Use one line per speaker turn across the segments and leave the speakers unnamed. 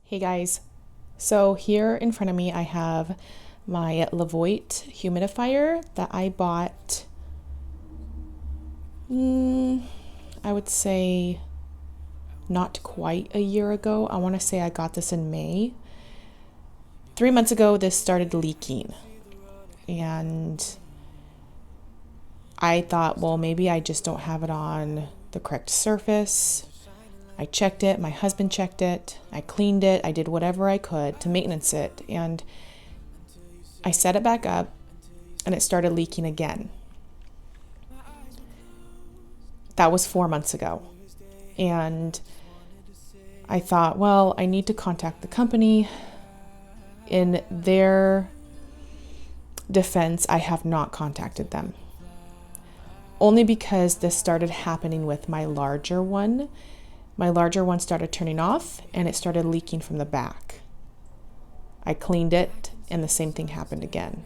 Hey guys, so here in front of me I have my Levoit humidifier that I bought, I would say not quite a year ago. I want to say I got this in May. 3 months ago this started leaking and I thought, well, maybe I just don't have it on the correct surface. I checked it, my husband checked it, I cleaned it, I did whatever I could to maintenance it, and I set it back up and it started leaking again. That was 4 months ago. And I thought, well, I need to contact the company. In their defense, I have not contacted them. Only because this started happening with my larger one. My larger one started turning off and it started leaking from the back. I cleaned it and the same thing happened again.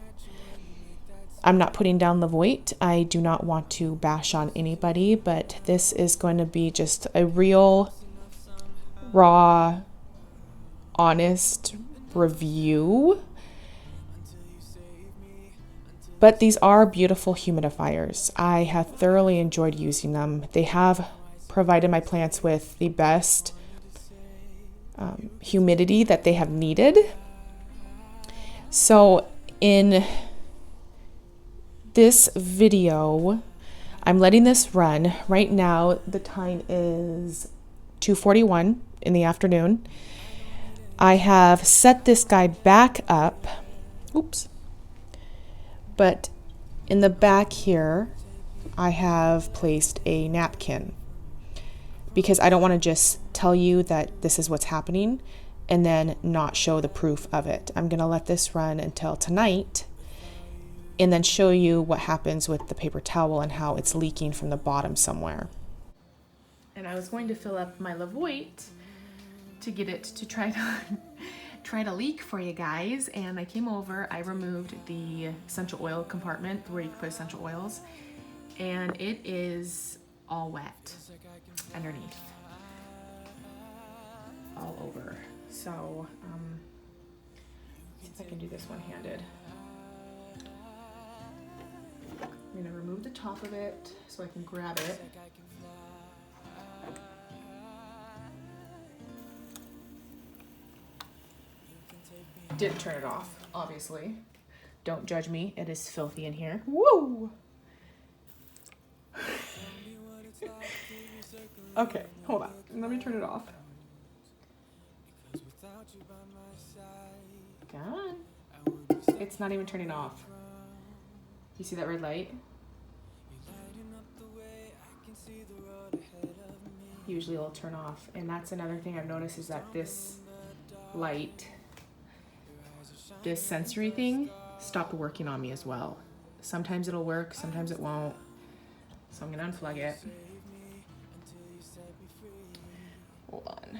I'm not putting down Levoit. I do not want to bash on anybody, but this is going to be just a real, raw, honest review. But these are beautiful humidifiers. I have thoroughly enjoyed using them. They have provided my plants with the best humidity that they have needed. So in this video, I'm letting this run. Right now, the time is 2:41 in the afternoon. I have set this guy back up. Oops. But in the back here, I have placed a napkin because I don't want to just tell you that this is what's happening and then not show the proof of it. I'm going to let this run until tonight and then show you what happens with the paper towel and how it's leaking from the bottom somewhere. And I was going to fill up my Levoit to get it to try to leak for you guys, and I came over, I removed the essential oil compartment where you can put essential oils, and it is all wet underneath, all over. So see if I can do this one-handed. I'm gonna remove the top of it so I can grab it. Didn't turn it off, obviously. Don't judge me, it is filthy in here. Woo! Okay, hold on, let me turn it off. Come on. It's not even turning off. You see that red light? Usually it'll turn off, and that's another thing I've noticed is that this light, this sensory thing, stopped working on me as well. Sometimes it'll work, sometimes it won't. So I'm gonna unplug it. Hold on.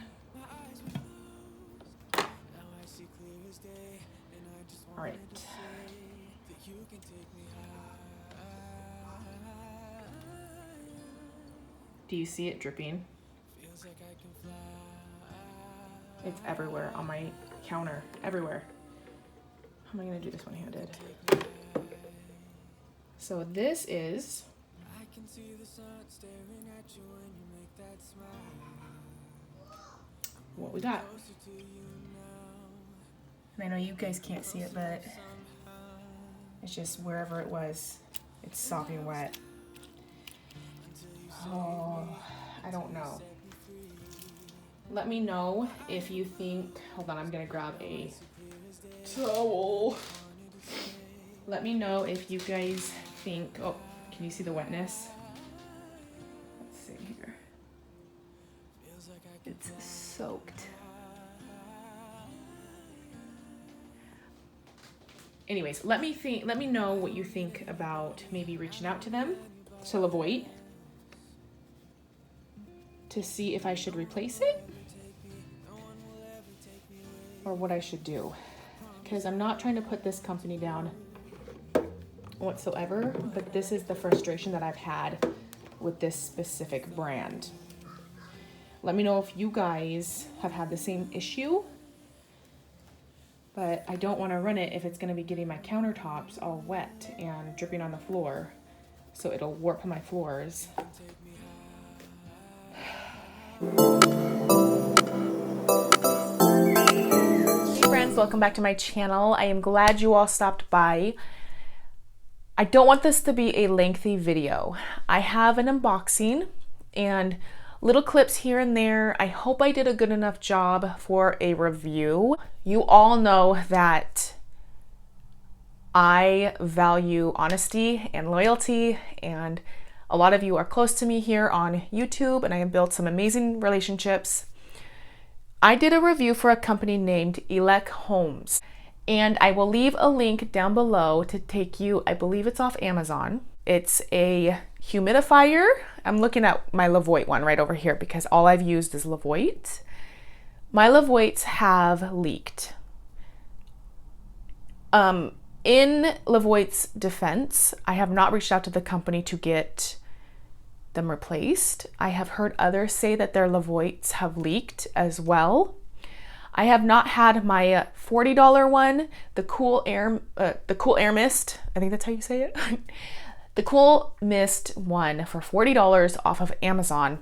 All right. Do you see it dripping? It's everywhere on my counter, everywhere. How am I gonna do this one-handed? So this is what we got. And I know you guys can't see it, but it's just wherever it was, it's sopping wet. Oh, I don't know. Let me know if you think, hold on, I'm gonna grab a towel. Let me know if you guys think, oh, can you see the wetness? Let's see here. It's soaked. Anyways, let me know what you think about maybe reaching out to them, to Levoit, to see if I should replace it or what I should do. Because I'm not trying to put this company down whatsoever, but this is the frustration that I've had with this specific brand. Let me know if you guys have had the same issue but I don't want to run it if it's going to be getting my countertops all wet and dripping on the floor, so it'll warp my floors. Hey friends, welcome back to my channel. I am glad you all stopped by. I don't want this to be a lengthy video. I have an unboxing and little clips here and there. I hope I did a good enough job for a review. You all know that I value honesty and loyalty, and a lot of you are close to me here on YouTube, and I have built some amazing relationships. I did a review for a company named ElecHomes, and I will leave a link down below to take you, I believe it's off Amazon. It's a humidifier. I'm looking at my Levoit one right over here because all I've used is Levoit. My Levoits have leaked. In Levoit's defense, I have not reached out to the company to get them replaced. I have heard others say that their Levoits have leaked as well. I have not had my $40 one, the Cool Air Mist. I think that's how you say it. The Cool Mist one for $40 off of Amazon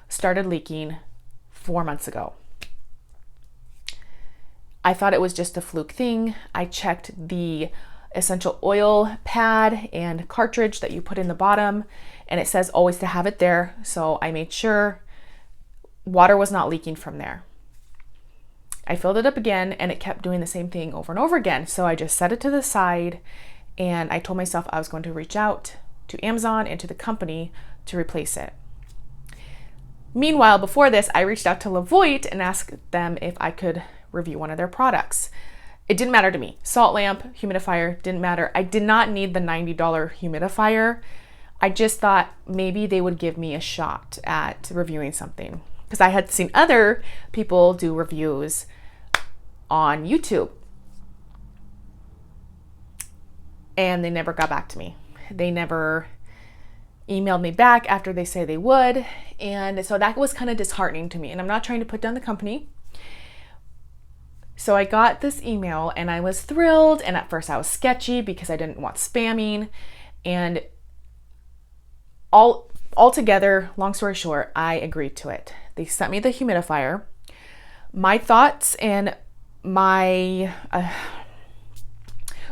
started leaking 4 months ago. I thought it was just a fluke thing. I checked the essential oil pad and cartridge that you put in the bottom, and it says always to have it there. So I made sure water was not leaking from there. I filled it up again and it kept doing the same thing over and over again. So I just set it to the side and I told myself I was going to reach out to Amazon and to the company to replace it. Meanwhile, before this, I reached out to Levoit and asked them if I could review one of their products. It didn't matter to me. Salt lamp, humidifier, didn't matter. I did not need the $90 humidifier. I just thought maybe they would give me a shot at reviewing something, because I had seen other people do reviews on YouTube and they never got back to me. They never emailed me back after they say they would. And so that was kind of disheartening to me. And I'm not trying to put down the company. So I got this email and I was thrilled. And at first I was sketchy because I didn't want spamming. And altogether, long story short, I agreed to it. They sent me the humidifier. My thoughts and my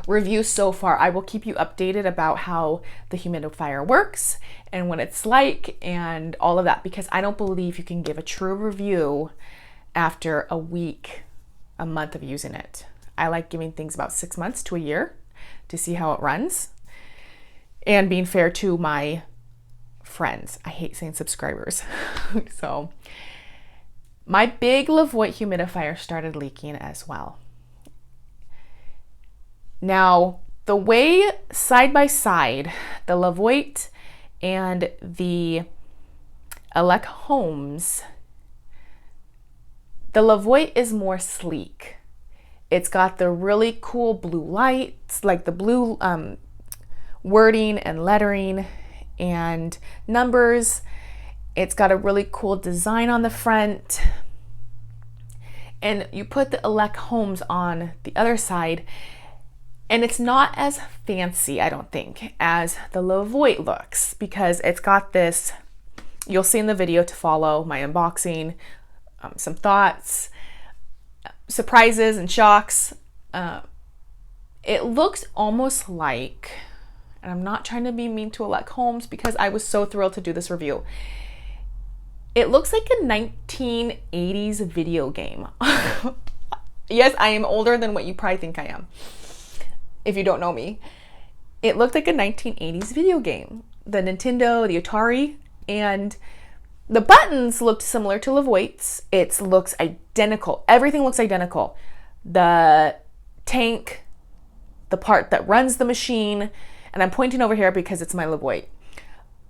review so far, I will keep you updated about how the humidifier works and what it's like and all of that, because I don't believe you can give a true review after a week, a month of using it. I like giving things about 6 months to a year to see how it runs and being fair to my friends. I hate saying subscribers. So my big Levoit humidifier started leaking as well. Now, the way side by side, the Levoit and the ElecHomes, the Levoit is more sleek. It's got the really cool blue lights, like the blue wording and lettering and numbers. It's got a really cool design on the front. And you put the ElecHomes on the other side, and it's not as fancy, I don't think, as the Levoit looks, because it's got this, you'll see in the video to follow my unboxing, some thoughts, surprises and shocks. It looks almost like, and I'm not trying to be mean to ElecHomes because I was so thrilled to do this review. It looks like a 1980s video game. Yes, I am older than what you probably think I am, if you don't know me. It looked like a 1980s video game. The Nintendo, the Atari, and the buttons looked similar to Levoit's. It looks identical. Everything looks identical. The tank, the part that runs the machine, and I'm pointing over here because it's my Levoit,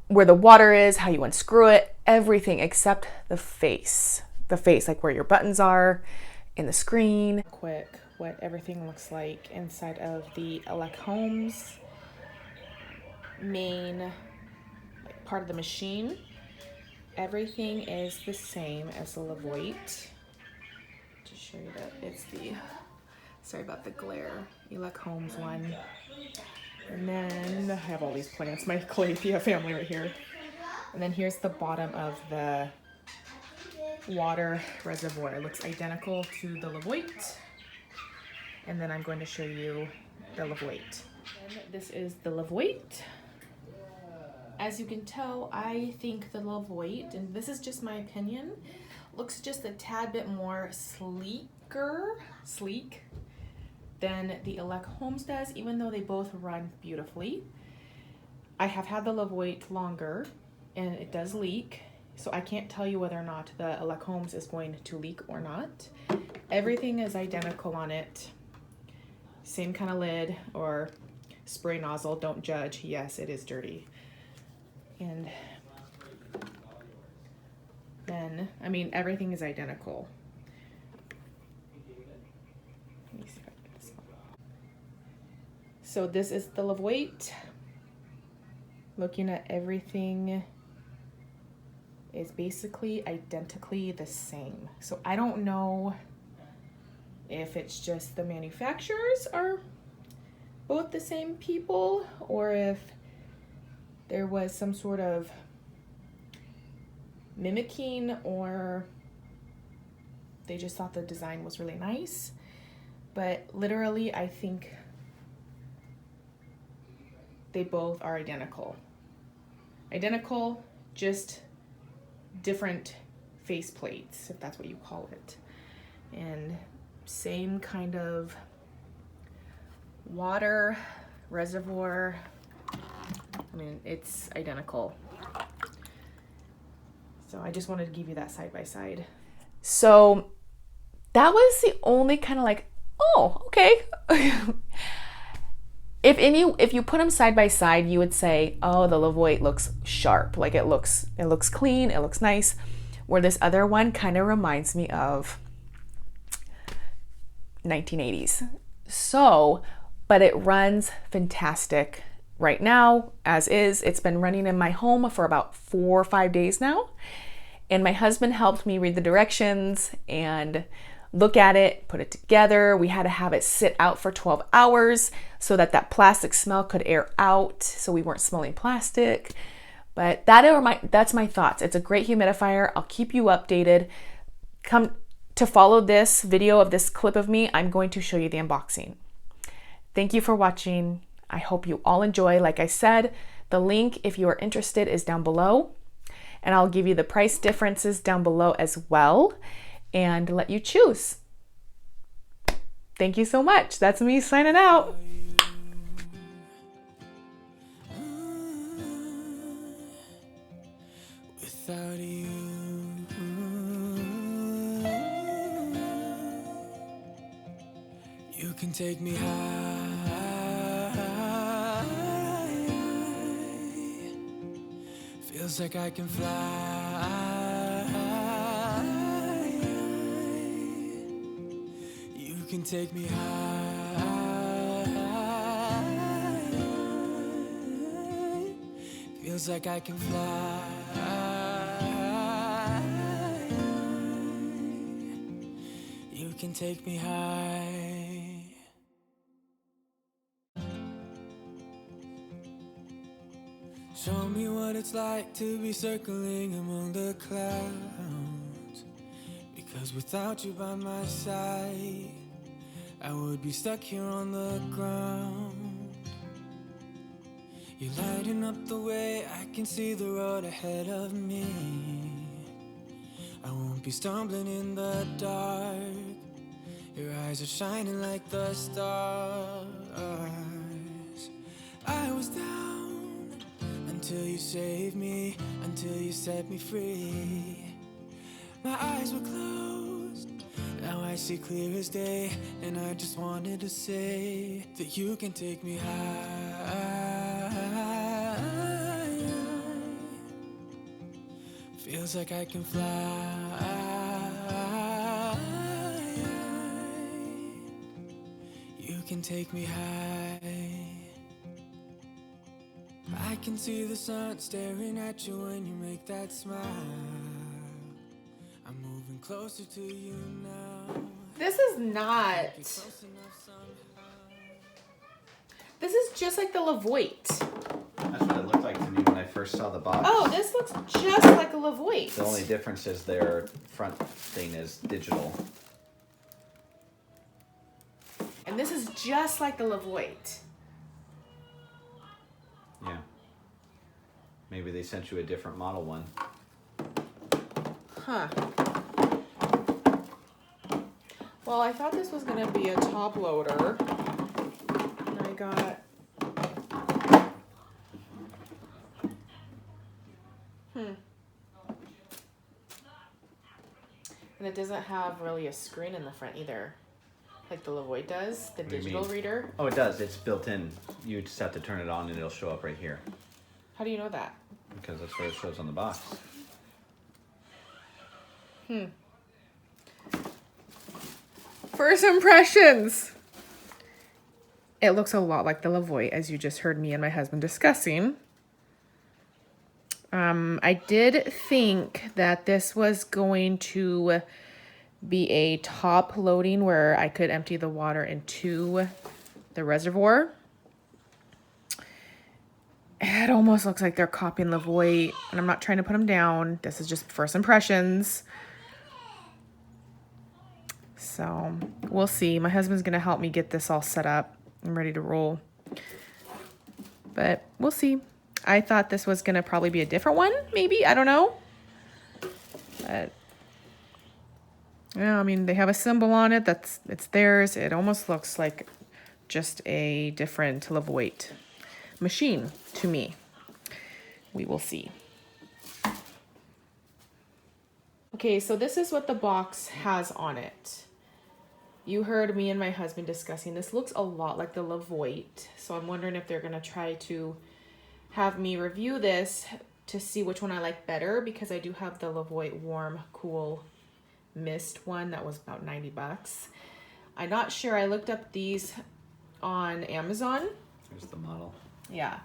where the water is, how you unscrew it, everything except the face. The face, like where your buttons are in the screen. Quick, what everything looks like inside of the ElecHomes main part of the machine. Everything is the same as the Levoit. To show you that it's the Sorry about the glare. ElecHomes one. And then I have all these plants, my calathea family right here. And then here's the bottom of the water reservoir. It looks identical to the Levoit. And then I'm going to show you the Levoit. And this is the Levoit. As you can tell, I think the Levoit, and this is just my opinion, looks just a tad bit more sleek than the ElecHomes does, even though they both run beautifully. I have had the Levoit longer, and it does leak, so I can't tell you whether or not the ElecHomes is going to leak or not. Everything is identical on it. Same kind of lid or spray nozzle, don't judge. Yes, it is dirty. And then, I mean, everything is identical. Let me see if I can get this one. So this is the Levoit. Looking at everything is basically identically the same. So I don't know if it's just the manufacturers are both the same people, or if there was some sort of mimicking, or they just thought the design was really nice. But literally, I think they both are identical. Identical, just different face plates, if that's what you call it. And same kind of water reservoir. I mean, it's identical. So I just wanted to give you that side by side. So that was the only kind of like, oh, okay. If you put them side by side, you would say, oh, the Levoit looks sharp. Like it looks clean, it looks nice. Where this other one kind of reminds me of 1980s. So, but it runs fantastic right now, as is. It's been running in my home for about 4 or 5 days now. And my husband helped me read the directions and look at it, put it together. We had to have it sit out for 12 hours so that plastic smell could air out, so we weren't smelling plastic. But that's my thoughts. It's a great humidifier. I'll keep you updated. Come to follow this video of this clip of me, I'm going to show you the unboxing. Thank you for watching. I hope you all enjoy. Like I said, the link, if you are interested, is down below. And I'll give you the price differences down below as well and let you choose. Thank you so much. That's me signing out. Without you, you can take me high. Feels like I can fly. You can take me high. Feels like I can fly. You can take me high. Show me what it's like to be circling among the clouds. Because without you by my side, I would be stuck here on the ground. You're lighting up the way, I can see the road ahead of me. I won't be stumbling in the dark. Your eyes are shining like the stars. I was down until you saved me, until you set me free. My eyes were closed, now I see clear as day. And I just wanted to say that you can take me high. Feels like I can fly. You can take me high. I can see the sun staring at you when you make that smile. I'm moving closer to you now. This is not. This is just like the Levoit.
That's what it looked like to me when I first saw the box.
Oh, this looks just like a Levoit.
The only difference is their front thing is digital.
And this is just like the Levoit.
Yeah. Maybe they sent you a different model one.
Huh. Well, I thought this was going to be a top loader. And I got... And it doesn't have really a screen in the front either. Like the Levoit does, the digital reader.
Oh, it does. It's built in. You just have to turn it on and it'll show up right here.
How do you know that?
Because that's what it shows on the box.
First impressions. It looks a lot like the Levoit, as you just heard me and my husband discussing. I did think that this was going to be a top loading where I could empty the water into the reservoir. It almost looks like they're copying Levoit, and I'm not trying to put them down. This is just first impressions. So we'll see. My husband's going to help me get this all set up. I'm ready to roll. But we'll see. I thought this was going to probably be a different one, maybe. I don't know. But yeah, I mean, they have a symbol on it. It's theirs. It almost looks like just a different Levoit machine to me. We will see. Okay, so this is what the box has on it. You heard me and my husband discussing this. Looks a lot like the Levoit. So I'm wondering if they're going to try to have me review this to see which one I like better, because I do have the Levoit Warm Cool Mist one that was about 90 bucks. I'm not sure. I looked up these on Amazon.
Here's the model.
Yeah.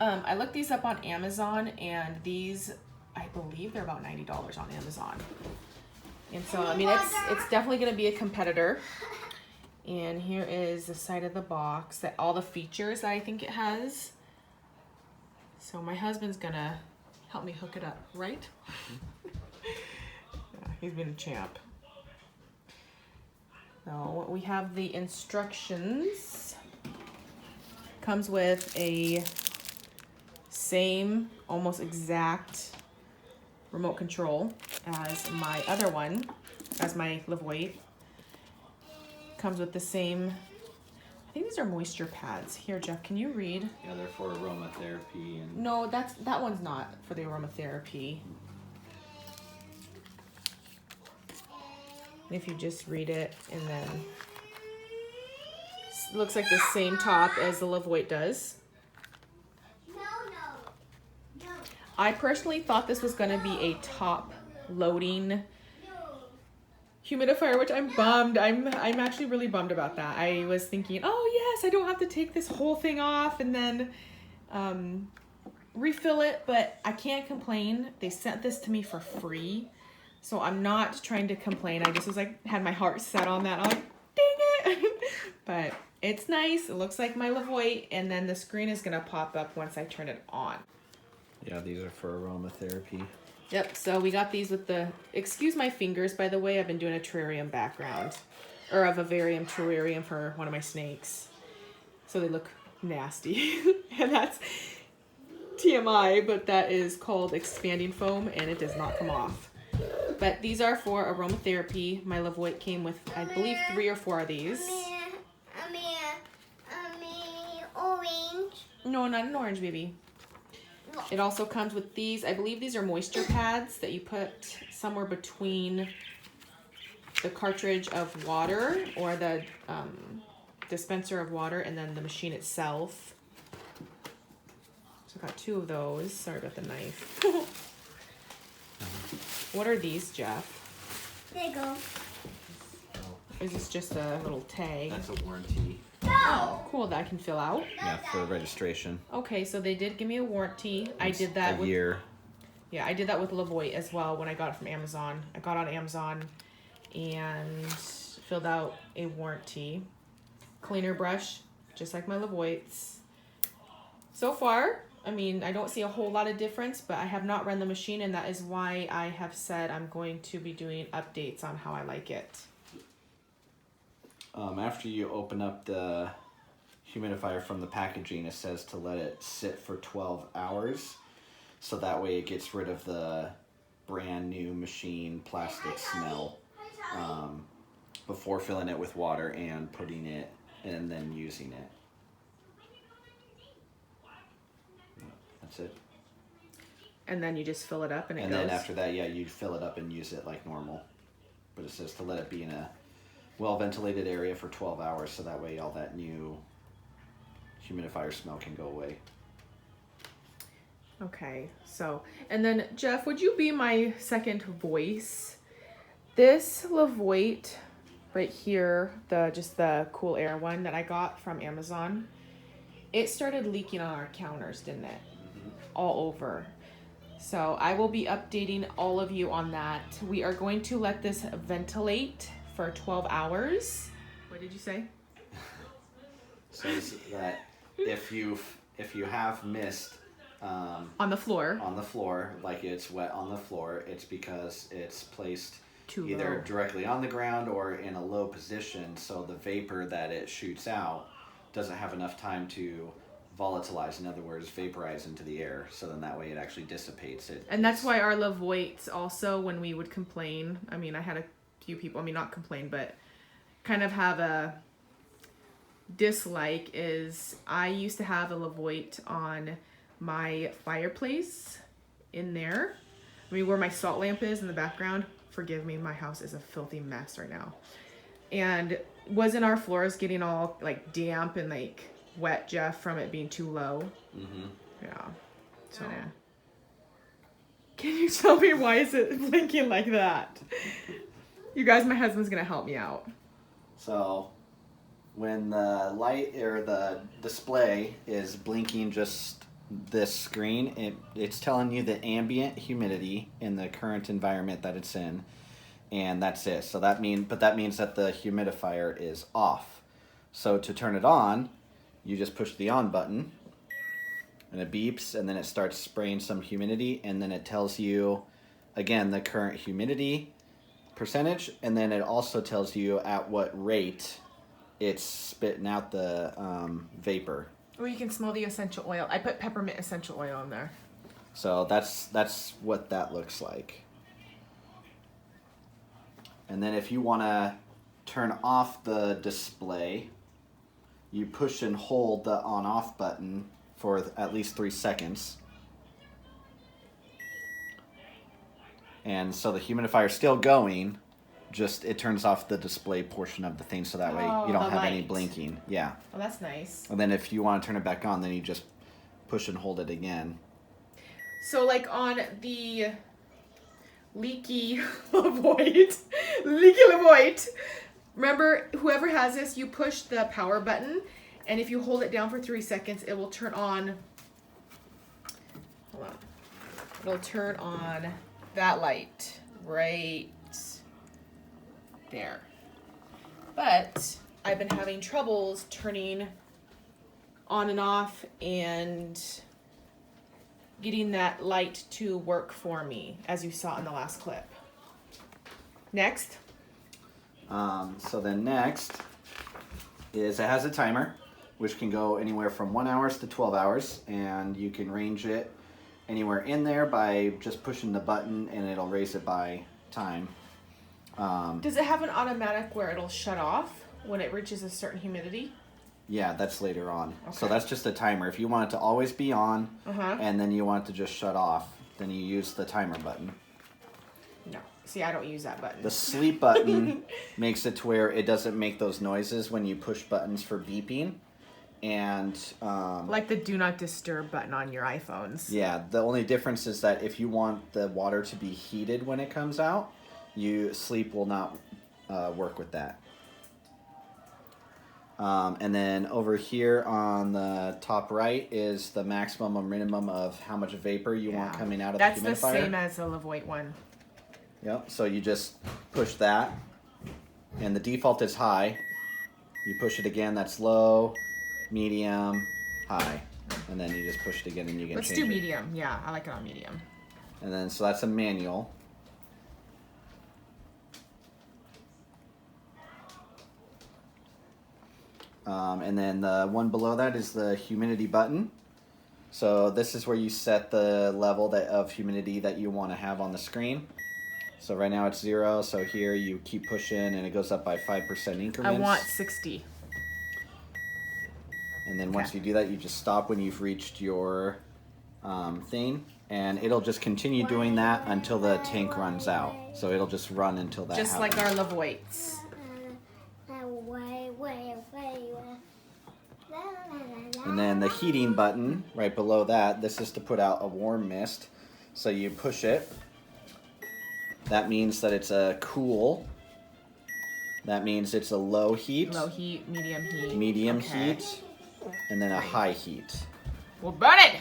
I looked these up on Amazon, and these, I believe they're about $90 on Amazon. And so, I mean, it's definitely going to be a competitor. And here is the side of the box, that all the features that I think it has. So my husband's going to help me hook it up, right? Yeah, he's been a champ. So we have the instructions. Comes with a same, almost exact remote control as my other one, as my Levoit. Comes with the same, I think these are moisture pads. Here, Jeff, can you read?
Yeah, they're for aromatherapy. And
No, that one's not for the aromatherapy. If you just read it, and then it looks like the same top as the Levoit does.
No.
I personally thought this was going to be a top loading humidifier, which I'm bummed. I'm actually really bummed about that. I was thinking, oh yes, I don't have to take this whole thing off and then refill it, but I can't complain. They sent this to me for free, so I'm not trying to complain. I just was like, had my heart set on that. I'm like, dang it. But it's nice. It looks like my Levoit, and then the screen is going to pop up once I turn it on.
yeah, these are for aromatherapy.
Yep, so we got these with the, excuse my fingers, by the way, I've been doing a terrarium background, or a vivarium terrarium for one of my snakes. So they look nasty, and that's TMI, but that is called expanding foam, and it does not come off. But these are for aromatherapy. My Levoit came with, I believe, 3 or 4 of these.
Orange.
No, not an orange, baby. It also comes with these. I believe these are moisture pads that you put somewhere between the cartridge of water, or the dispenser of water, and then the machine itself. So I got 2 of those. Sorry about the knife. What are these, Jeff?
There you go.
Is this just a little tag?
That's a warranty.
Oh, cool, that I can fill out.
Yeah, for registration.
Okay, so they did give me a warranty. I
It's
did that
a year.
Yeah, I did that with Levoit as well when I got it from Amazon. I got it on Amazon, and filled out a warranty. Cleaner brush, just like my Levoits. So far, I mean, I don't see a whole lot of difference, but I have not run the machine, and that is why I have said I'm going to be doing updates on how I like it.
After you open up the humidifier from the packaging, it says to let it sit for 12 hours. So that way it gets rid of the brand new machine plastic smell before filling it with water and putting it and then using it. That's it.
And then you just fill it up and it
And
goes.
then after that, yeah, you fill it up and use it like normal. But it says to let it be in a well-ventilated area for 12 hours so that way all that new humidifier smell can go away.
Okay, so, and then Jeff, would you be my second voice? This Levoit right here, just the cool air one that I got from Amazon, it started leaking on our counters, didn't it?
Mm-hmm.
All over. So I will be updating all of you on that. We are going to let this ventilate for 12 hours. What did you say?
Says that if you have mist
On the floor.
on the floor, like it's wet on the floor, it's because it's placed
Too
either
low.
directly on the ground or in a low position, so the vapor that it shoots out doesn't have enough time to volatilize, in other words, vaporize into the air, so then that way it actually dissipates it.
And that's why our Levoits also, when we would complain, I mean, I had a few people, I mean, not complain, but kind of have a dislike, is I used to have a Levoit on my fireplace in there. I mean, where my salt lamp is in the background. Forgive me, my house is a filthy mess right now. And wasn't our floors getting all like damp and like wet, Jeff, from it being too low?
Mm-hmm.
Yeah. So, can you tell me why is it blinking like that? You guys, my husband's gonna help me out.
So when the light or the display is blinking just this screen, it's telling you the ambient humidity in the current environment that it's in, and that's it. So that means that the humidifier is off. So to turn it on, you just push the on button and it beeps, and then it starts spraying some humidity, and then it tells you again the current humidity percentage, and then it also tells you at what rate it's spitting out the vapor.
Or you can smell the essential oil. I put peppermint essential oil in there.
So that's what that looks like. And then if you want to turn off the display, you push and hold the on-off button for at least 3 seconds. And so the humidifier is still going, just it turns off the display portion of the thing, so that way you don't have any blinking. Yeah.
Oh, that's nice.
And then if you want to turn it back on, then you just push and hold it again.
So like on the leaky Levoit, remember, whoever has this, you push the power button, and if you hold it down for 3 seconds, it will turn on, hold on, it'll turn on that light right there. But I've been having troubles turning on and off and getting that light to work for me, as you saw in the last clip. Next.
So then next is it has a timer, which can go anywhere from 1 hour to 12 hours, and you can range it anywhere in there by just pushing the button, and it'll raise it by time.
Does it have an automatic where it'll shut off when it reaches a certain humidity?
Yeah, that's later on.
Okay.
So that's just a timer. If you want it to always be on,
Uh-huh.
and then you want it to just shut off, then you use the timer button.
No. See, I don't use that button.
The sleep button makes it to where it doesn't make those noises when you push buttons for beeping. And
like the do not disturb button on your iPhones.
yeah, the only difference is that if you want the water to be heated when it comes out, sleep will not work with that. And then over here on the top right is the maximum or minimum of how much vapor you want coming out of the humidifier.
That's the same as the Levoit one.
Yep, so you just push that, and the default is high. You push it again, that's low, medium, high. And then you just push it again and you can change it.
Let's do medium. Yeah, I like it on medium.
And then, so that's a manual. And then the one below that is the humidity button. So this is where you set the level of humidity that you want to have on the screen. So right now it's 0, so here you keep pushing and it goes up by 5% increments.
I want 60.
And then once you do that, you just stop when you've reached your thing, and it'll just continue doing that until the tank runs out. So it'll just run until that
Just
happens.
like our Levoits.
And then the heating button right below that, this is to put out a warm mist. So you push it. That means that it's a cool. That means it's a low heat.
Low heat, medium heat.
Medium heat. And then a high heat.
We'll burn it!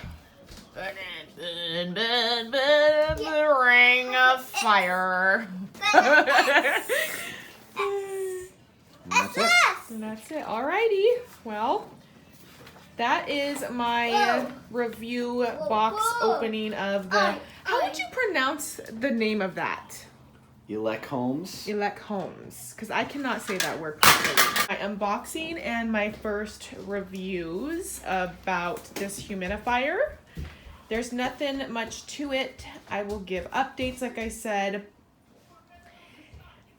Burn it, burn, burn, burn, the ring of fire.
And that's it.
And that's it. Alrighty. Well, that is my review box opening of the... How would you pronounce the name of that?
ElecHomes.
ElecHomes, because I cannot say that word properly. My unboxing and my first reviews about this humidifier. There's nothing much to it. I will give updates, like I said.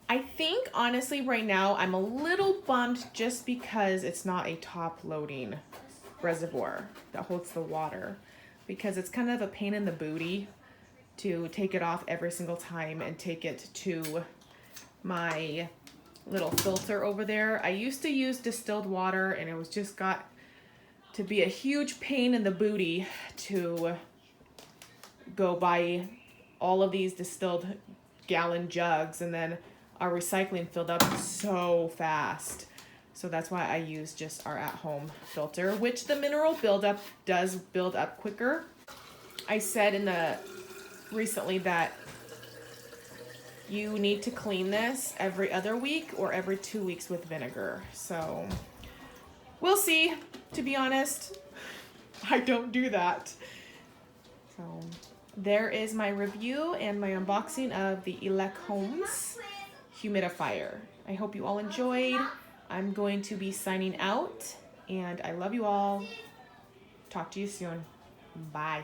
I think, honestly, right now, I'm a little bummed just because it's not a top-loading reservoir that holds the water, because it's kind of a pain in the booty to take it off every single time and take it to my little filter over there. I used to use distilled water, and it was just got to be a huge pain in the booty to go buy all of these distilled gallon jugs, and then our recycling filled up so fast. So that's why I use just our at-home filter, which the mineral buildup does build up quicker. I said recently that you need to clean this every other week or every 2 weeks with vinegar. So we'll see. To be honest, I don't do that. So there is my review and my unboxing of the ElecHomes humidifier. I hope you all enjoyed. I'm going to be signing out, and I love you all. Talk to you soon. Bye.